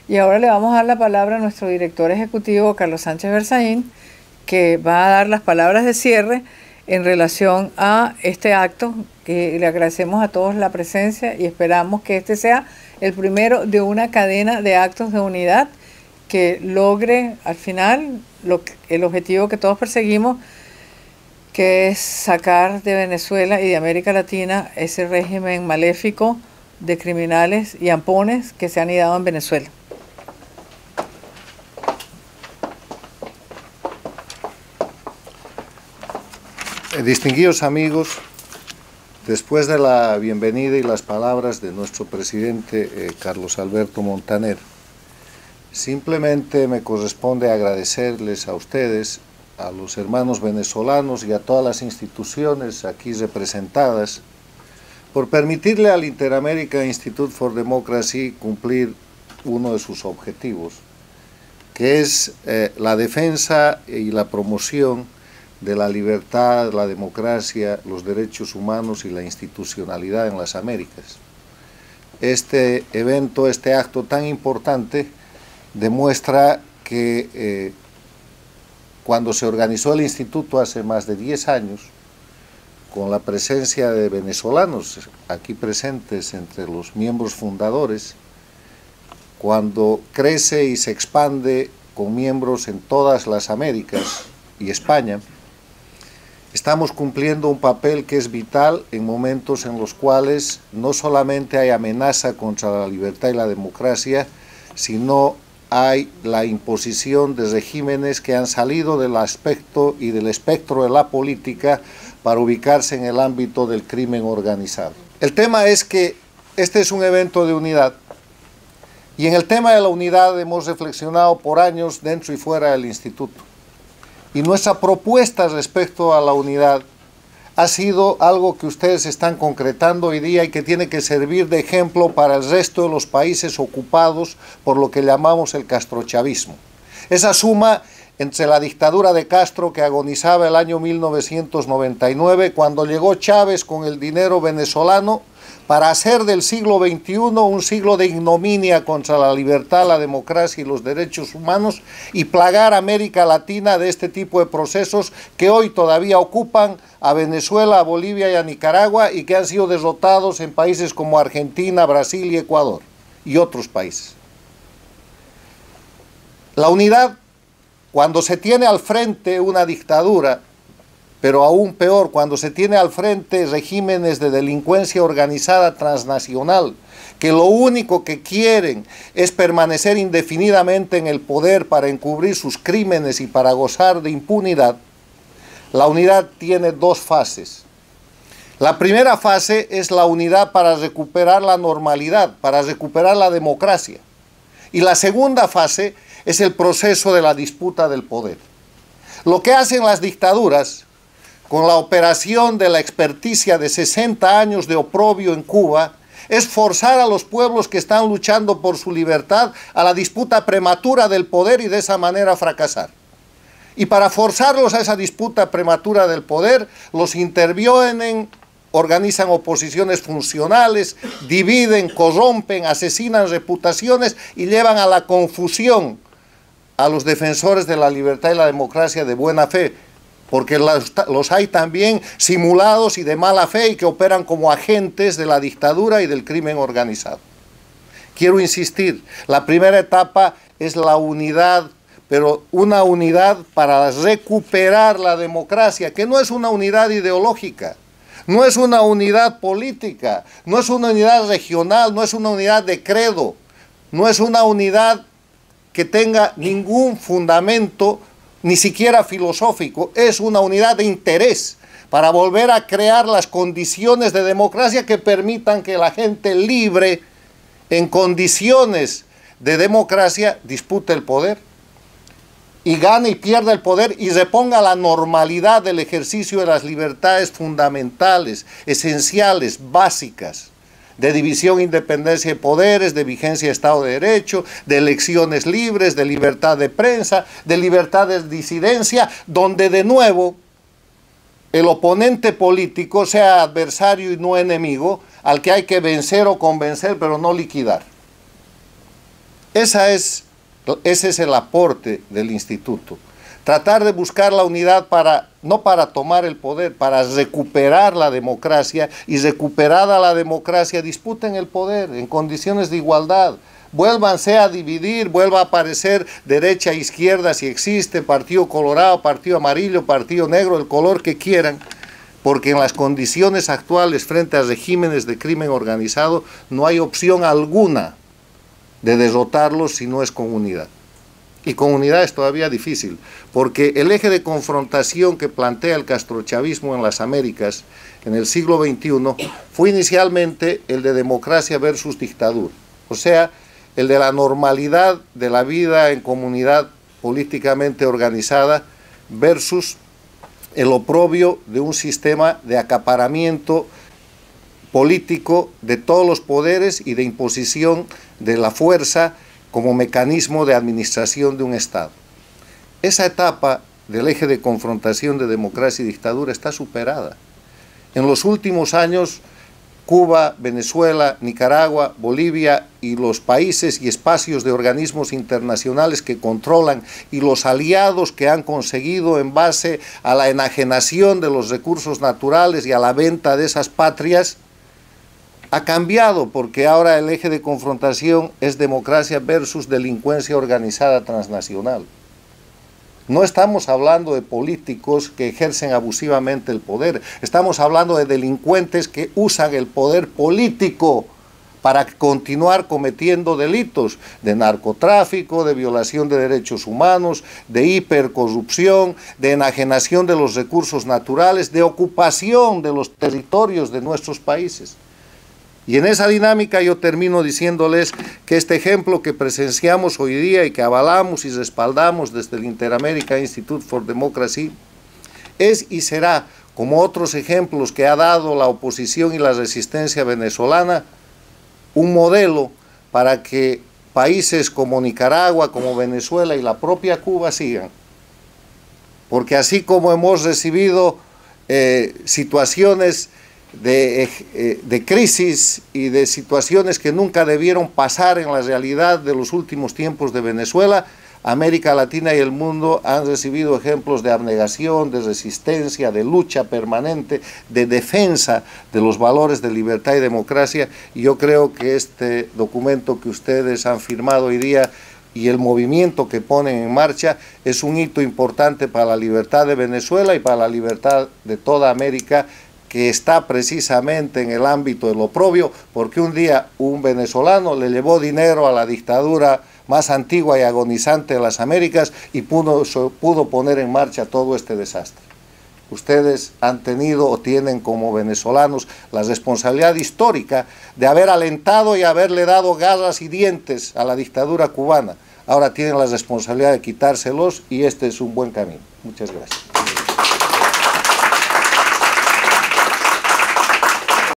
Y ahora le vamos a dar la palabra a nuestro director ejecutivo, Carlos Sánchez Berzaín, que va a dar las palabras de cierre en relación a este acto, que le agradecemos a todos la presencia y esperamos que este sea el primero de una cadena de actos de unidad que logre al final el objetivo que todos perseguimos, que es sacar de Venezuela y de América Latina ese régimen maléfico de criminales y ampones que se han idado en Venezuela. Distinguidos amigos, después de la bienvenida y las palabras de nuestro presidente Carlos Alberto Montaner, simplemente me corresponde agradecerles a ustedes, a los hermanos venezolanos y a todas las instituciones aquí representadas por permitirle al Inter-American Institute for Democracy cumplir uno de sus objetivos, que es la defensa y la promoción de la libertad, la democracia, los derechos humanos y la institucionalidad en las Américas. Este evento, este acto tan importante, demuestra que cuando se organizó el instituto hace más de 10 años, con la presencia de venezolanos aquí presentes entre los miembros fundadores, cuando crece y se expande con miembros en todas las Américas y España, estamos cumpliendo un papel que es vital en momentos en los cuales no solamente hay amenaza contra la libertad y la democracia, sino hay la imposición de regímenes que han salido del aspecto y del espectro de la política para ubicarse en el ámbito del crimen organizado. El tema es que este es un evento de unidad, y en el tema de la unidad hemos reflexionado por años dentro y fuera del instituto. Y nuestra propuesta respecto a la unidad ha sido algo que ustedes están concretando hoy día y que tiene que servir de ejemplo para el resto de los países ocupados por lo que llamamos el castrochavismo. Esa suma entre la dictadura de Castro, que agonizaba el año 1999, cuando llegó Chávez con el dinero venezolano para hacer del siglo XXI un siglo de ignominia contra la libertad, la democracia y los derechos humanos, y plagar a América Latina de este tipo de procesos que hoy todavía ocupan a Venezuela, a Bolivia y a Nicaragua, y que han sido derrotados en países como Argentina, Brasil y Ecuador y otros países. La unidad, cuando se tiene al frente una dictadura, pero aún peor, cuando se tiene al frente regímenes de delincuencia organizada transnacional, que lo único que quieren es permanecer indefinidamente en el poder para encubrir sus crímenes y para gozar de impunidad, la unidad tiene dos fases. La primera fase es la unidad para recuperar la normalidad, para recuperar la democracia. Y la segunda fase es el proceso de la disputa del poder. Lo que hacen las dictaduras, con la operación de la experticia de 60 años de oprobio en Cuba, es forzar a los pueblos que están luchando por su libertad a la disputa prematura del poder y de esa manera fracasar. Y para forzarlos a esa disputa prematura del poder, los intervienen, organizan oposiciones funcionales, dividen, corrompen, asesinan reputaciones y llevan a la confusión a los defensores de la libertad y la democracia de buena fe, porque los hay también simulados y de mala fe y que operan como agentes de la dictadura y del crimen organizado. Quiero insistir, la primera etapa es la unidad, pero una unidad para recuperar la democracia, que no es una unidad ideológica, no es una unidad política, no es una unidad regional, no es una unidad de credo, no es una unidad que tenga ningún fundamento, ni siquiera filosófico, es una unidad de interés para volver a crear las condiciones de democracia que permitan que la gente libre, en condiciones de democracia, dispute el poder y gane y pierda el poder y reponga la normalidad del ejercicio de las libertades fundamentales, esenciales, básicas, de división, independencia de poderes, de vigencia de Estado de Derecho, de elecciones libres, de libertad de prensa, de libertad de disidencia, donde de nuevo el oponente político sea adversario y no enemigo, al que hay que vencer o convencer, pero no liquidar. Ese es el aporte del instituto. Tratar de buscar la unidad no para tomar el poder, para recuperar la democracia, y recuperada la democracia disputen el poder en condiciones de igualdad. Vuélvanse a dividir, vuelva a aparecer derecha e izquierda si existe, partido colorado, partido amarillo, partido negro, el color que quieran, porque en las condiciones actuales frente a regímenes de crimen organizado no hay opción alguna de derrotarlos si no es con unidad. Y con unidad es todavía difícil, porque el eje de confrontación que plantea el castrochavismo en las Américas en el siglo XXI fue inicialmente el de democracia versus dictadura, o sea, el de la normalidad de la vida en comunidad políticamente organizada versus el oprobio de un sistema de acaparamiento político de todos los poderes y de imposición de la fuerza como mecanismo de administración de un Estado. Esa etapa del eje de confrontación de democracia y dictadura está superada. En los últimos años, Cuba, Venezuela, Nicaragua, Bolivia y los países y espacios de organismos internacionales que controlan y los aliados que han conseguido en base a la enajenación de los recursos naturales y a la venta de esas patrias, ha cambiado, porque ahora el eje de confrontación es democracia versus delincuencia organizada transnacional. No estamos hablando de políticos que ejercen abusivamente el poder, estamos hablando de delincuentes que usan el poder político para continuar cometiendo delitos de narcotráfico, de violación de derechos humanos, de hipercorrupción, de enajenación de los recursos naturales, de ocupación de los territorios de nuestros países. Y en esa dinámica yo termino diciéndoles que este ejemplo que presenciamos hoy día y que avalamos y respaldamos desde el Inter-American Institute for Democracy es y será, como otros ejemplos que ha dado la oposición y la resistencia venezolana, un modelo para que países como Nicaragua, como Venezuela y la propia Cuba sigan. Porque así como hemos recibido situaciones de crisis y de situaciones que nunca debieron pasar en la realidad de los últimos tiempos de Venezuela, América Latina y el mundo han recibido ejemplos de abnegación, de resistencia, de lucha permanente, de defensa de los valores de libertad y democracia, y yo creo que este documento que ustedes han firmado hoy día y el movimiento que ponen en marcha es un hito importante para la libertad de Venezuela y para la libertad de toda América, que está precisamente en el ámbito del oprobio, porque un día un venezolano le llevó dinero a la dictadura más antigua y agonizante de las Américas y pudo poner en marcha todo este desastre. Ustedes han tenido o tienen como venezolanos la responsabilidad histórica de haber alentado y haberle dado garras y dientes a la dictadura cubana. Ahora tienen la responsabilidad de quitárselos y este es un buen camino. Muchas gracias.